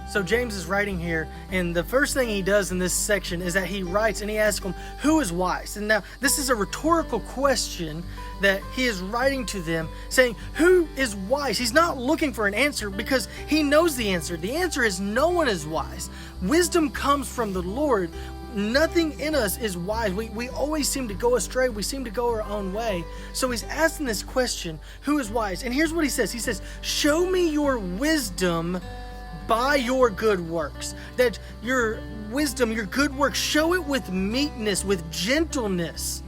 So James is writing here, and the first thing he does in this section is that he writes and he asks them, who is wise? And now this is a rhetorical question that he is writing to them, saying, who is wise? He's not looking for an answer because he knows the answer. The answer is no one is wise. Wisdom comes from the Lord. Nothing in us is wise. We always seem to go astray. We seem to go our own way. So he's asking this question, who is wise? And here's what he says. He says, show me your wisdom by your good works. That your wisdom, your good works, show it with meekness, with gentleness,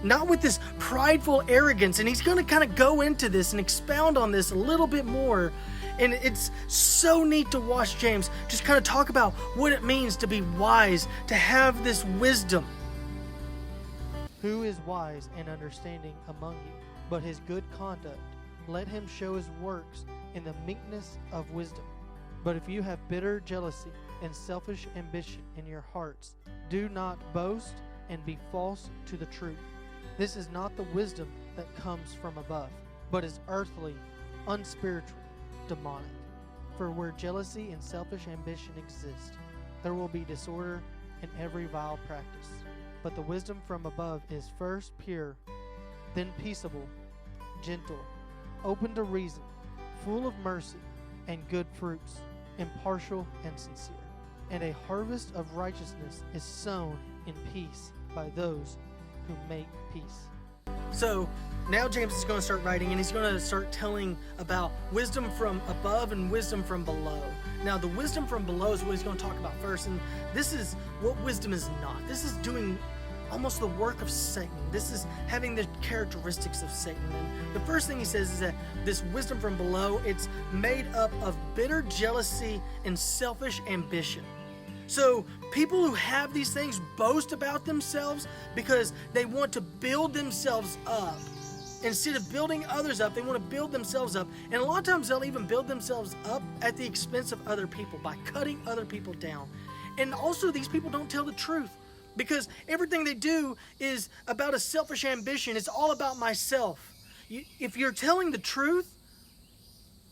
not with this prideful arrogance. And he's going to kind of go into this and expound on this a little bit more. And it's so neat to watch James just kind of talk about what it means to be wise, to have this wisdom. Who is wise and understanding among you? But his good conduct, let him show his works in the meekness of wisdom. But if you have bitter jealousy and selfish ambition in your hearts, do not boast and be false to the truth. This is not the wisdom that comes from above, but is earthly, unspiritual, demonic. For where jealousy and selfish ambition exist, there will be disorder in every vile practice. But the wisdom from above is first pure, then peaceable, gentle, open to reason, full of mercy and good fruits, impartial and sincere. And a harvest of righteousness is sown in peace by those who make peace. So now James is going to start writing, and he's going to start telling about wisdom from above and wisdom from below. Now the wisdom from below is what he's going to talk about first, and this is what wisdom is not. This is doing almost the work of Satan. This is having the characteristics of Satan. And the first thing he says is that this wisdom from below, it's made up of bitter jealousy and selfish ambition. So people who have these things boast about themselves because they want to build themselves up. Instead of building others up, they want to build themselves up. And a lot of times they'll even build themselves up at the expense of other people by cutting other people down. And also these people don't tell the truth, because everything they do is about a selfish ambition. It's all about myself. If you're telling the truth,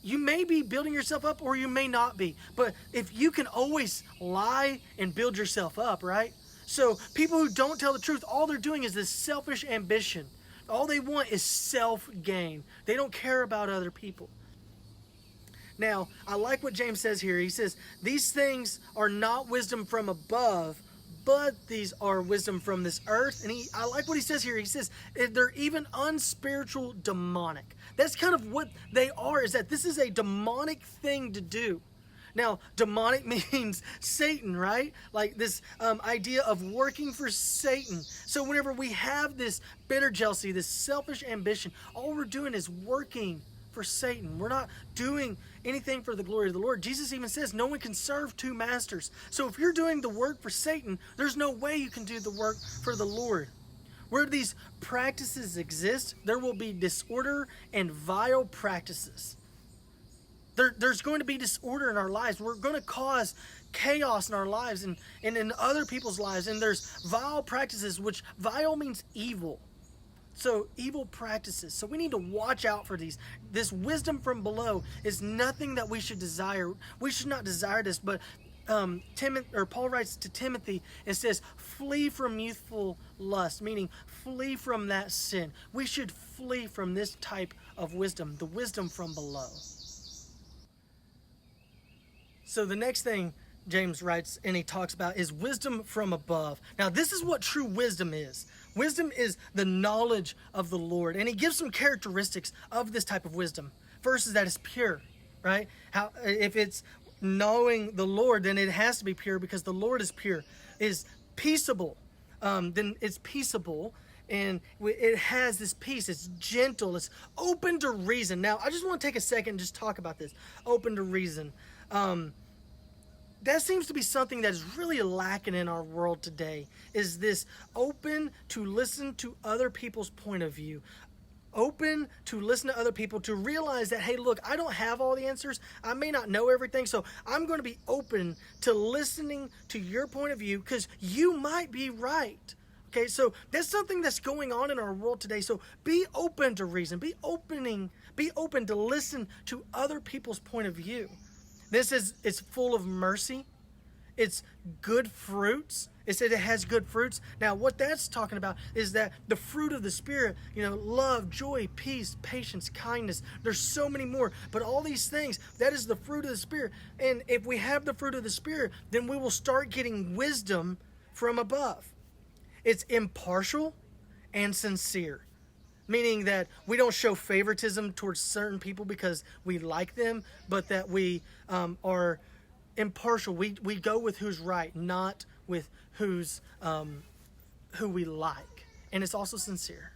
you may be building yourself up or you may not be. But if you can always lie and build yourself up, right? So people who don't tell the truth, all they're doing is this selfish ambition. All they want is self-gain. They don't care about other people. Now, I like what James says here. He says, these things are not wisdom from above, but these are wisdom from this earth. And I like what he says here. He says they're even unspiritual, demonic. That's kind of what they are, is that this is a demonic thing to do. Now, demonic means Satan, right? Like this idea of working for Satan. So whenever we have this bitter jealousy, this selfish ambition, all we're doing is working for Satan. We're not doing anything for the glory of the Lord. Jesus even says no one can serve two masters. So if you're doing the work for Satan, there's no way you can do the work for the Lord. Where these practices exist, there will be disorder and vile practices. There's going to be disorder in our lives. We're going to cause chaos in our lives and in other people's lives. And there's vile practices, which vile means evil. So evil practices. So we need to watch out for these. This wisdom from below is nothing that we should desire. We should not desire this, but Paul writes to Timothy and says, flee from youthful lust, meaning flee from that sin. We should flee from this type of wisdom, the wisdom from below. So the next thing James writes and he talks about is wisdom from above. Now this is what true wisdom is. Wisdom is the knowledge of the Lord. And he gives some characteristics of this type of wisdom. First is that it's pure, right? If it's knowing the Lord, then it has to be pure because the Lord is pure. Is peaceable, then it's peaceable. And it has this peace. It's gentle. It's open to reason. Now, I just want to take a second and just talk about this. Open to reason. That seems to be something that is really lacking in our world today, is this open to listen to other people's point of view. Open to listen to other people, to realize that, hey, look, I don't have all the answers. I may not know everything, so I'm going to be open to listening to your point of view because you might be right. Okay, so that's something that's going on in our world today. So be open to reason. Be open to listen to other people's point of view. This is it's full of mercy. It's good fruits. It said it has good fruits. Now, what that's talking about is that the fruit of the Spirit, love, joy, peace, patience, kindness. There's so many more. But all these things, that is the fruit of the Spirit. And if we have the fruit of the Spirit, then we will start getting wisdom from above. It's impartial and sincere, meaning that we don't show favoritism towards certain people because we like them, but that we are impartial. We go with who's right, not with who we like. And it's also sincere.